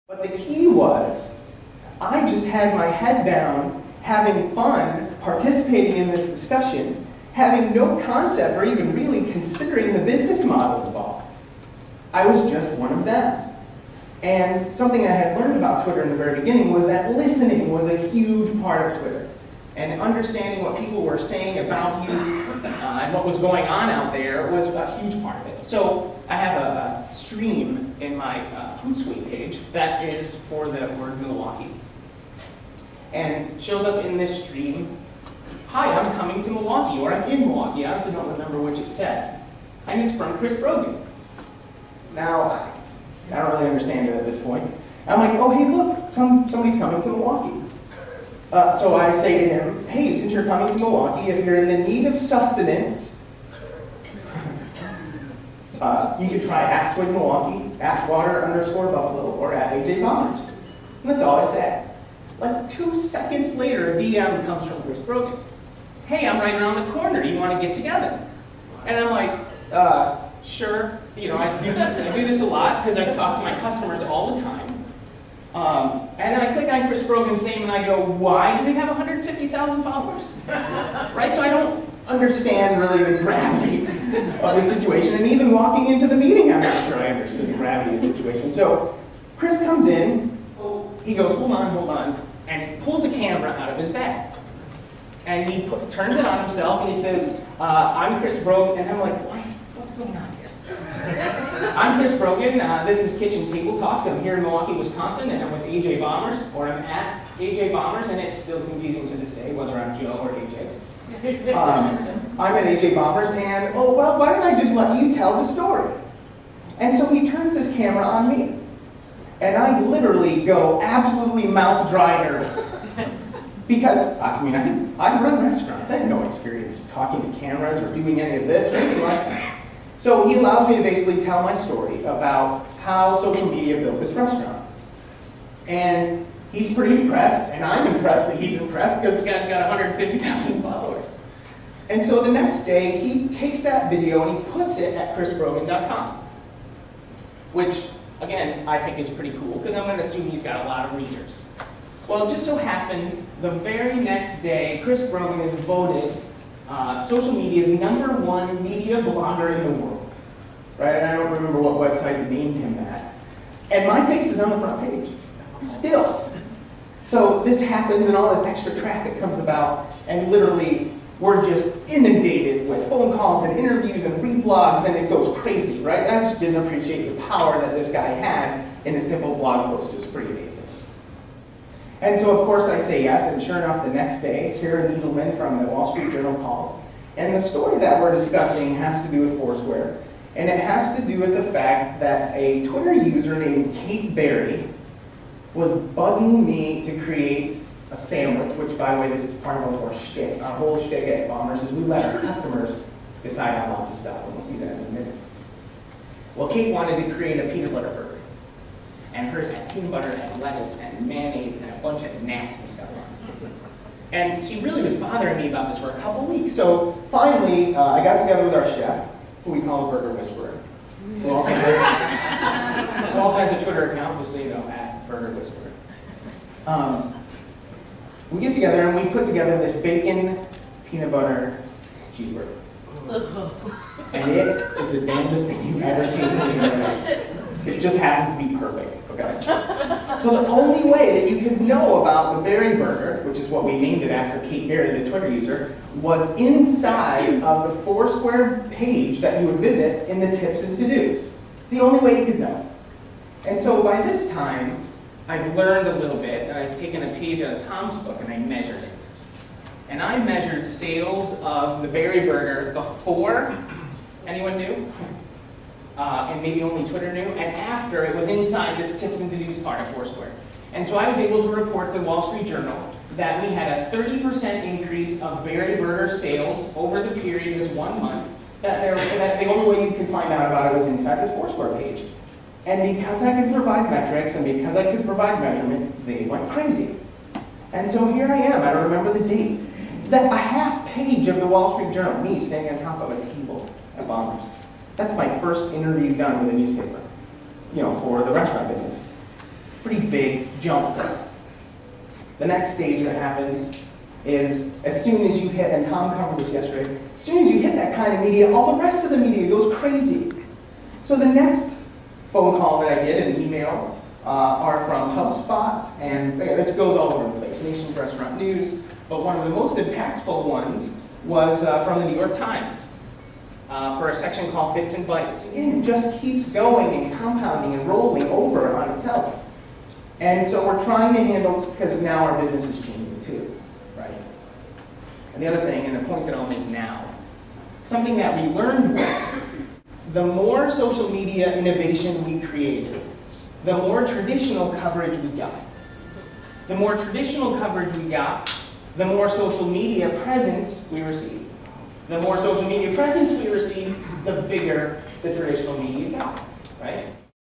But the key was, I just had my head down, having fun, participating in this discussion, having no concept or even really considering the business model involved. I was just one of them. And something I had learned about Twitter in the very beginning was that listening was a huge part of Twitter. And understanding what people were saying about you and what was going on out there was a huge part of it. So I have a stream in my Hootsuite page that is for the word Milwaukee. And it shows up in this stream, hi, I'm coming to Milwaukee, or I'm in Milwaukee. I also don't remember which it said. And it's from Chris Brogan. Now, I don't really understand it at this point. I'm like, oh, hey, look, somebody's coming to Milwaukee. So I say to him, hey, since you're coming to Milwaukee, if you're in the need of sustenance, you could try @SwigMilwaukee, @Water_Buffalo, or @AJ Bombers. And that's all I said. Like 2 seconds later, a DM comes from Chris Brogan. Hey, I'm right around the corner. Do you want to get together? And I'm like, sure. You know, I do this a lot because I talk to my customers all the time. And then I click on Chris Brogan's name and I go, why does he have 150,000 followers? Right? So I don't understand really the gravity of the situation. And even walking into the meeting, I'm not sure I understood the gravity of the situation. So Chris comes in, he goes, hold on, and he pulls a camera out of his bag. And he turns it on himself and he says, I'm Chris Brogan. And I'm like, what's going on here? I'm Chris Brogan. This is Kitchen Table Talks. I'm here in Milwaukee, Wisconsin, and I'm with AJ Bombers, or I'm at AJ Bombers, and it's still confusing to this day whether I'm Joe or AJ. I'm at AJ Bombers, and why don't I just let you tell the story? And so he turns his camera on me, and I literally go absolutely mouth dry nervous. Because, I run restaurants. I have no experience talking to cameras or doing any of this or anything like that. So he allows me to basically tell my story about how social media built this restaurant. And he's pretty impressed, and I'm impressed that he's impressed because the guy's got 150,000 followers. And so the next day, he takes that video and he puts it at chrisbrogan.com, which, again, I think is pretty cool because I'm going to assume he's got a lot of readers. Well, it just so happened the very next day, Chris Brogan is voted social media's #1 media blogger in the world, right? And I don't remember what website named him that. And my face is on the front page, still. So this happens and all this extra traffic comes about, and literally we're just inundated with phone calls and interviews and reblogs, and it goes crazy, right? I just didn't appreciate the power that this guy had in a simple blog post. It was pretty amazing. And so, of course, I say yes, and sure enough, the next day, Sarah Needleman from the Wall Street Journal calls. And the story that we're discussing has to do with Foursquare. And it has to do with the fact that a Twitter user named Kate Berry was bugging me to create a sandwich, which, by the way, this is part of our shtick. Our whole shtick at Bombers is we let our customers decide on lots of stuff, and we'll see that in a minute. Well, Kate wanted to create a peanut butter burger. And hers had peanut butter and lettuce and mayonnaise and a bunch of nasty stuff on it. And she really was bothering me about this for a couple weeks. So finally, I got together with our chef, who we call a Burger Whisperer, who also has a Twitter account, just so you know, @Burger Whisperer. We get together and we put together this bacon peanut butter cheeseburger. And it is the damnedest thing you've ever tasted in your life. It just happens to be perfect, okay? So the only way that you could know about the Berry Burger, which is what we named it after Kate Berry, the Twitter user, was inside of the Foursquare page that you would visit in the tips and to-dos. It's the only way you could know. And so by this time, I've learned a little bit, and I've taken a page out of Tom's book and I measured it. And I measured sales of the Berry Burger before anyone knew, and maybe only Twitter knew, and after it was inside this tips and to-dos part of Foursquare. And so I was able to report to the Wall Street Journal that we had a 30% increase of Berry Burger sales over the period of this 1 month, that the only way you could find out about it was inside this Foursquare page. And because I could provide metrics and because I could provide measurement, they went crazy. And so here I am, I don't remember the date. A half page of the Wall Street Journal, me standing on top of a table at Bombers. That's my first interview done with a newspaper, for the restaurant business. Pretty big jump for us. The next stage that happens is as soon as you hit, and Tom covered this yesterday, as soon as you hit that kind of media, all the rest of the media goes crazy. So the next phone call that I get and email are from HubSpot, and it goes all over the place, Nation's Restaurant News, but one of the most impactful ones was from the New York Times for a section called Bits and Bytes. And it just keeps going and compounding and rolling over on itself. And so we're trying to handle, because now our business is changing too, right? And the other thing, and the point that I'll make now, something that we learned was, the more social media innovation we created, the more traditional coverage we got. The more traditional coverage we got, the more social media presence we received. The more social media presence we received, the bigger the traditional media got, right?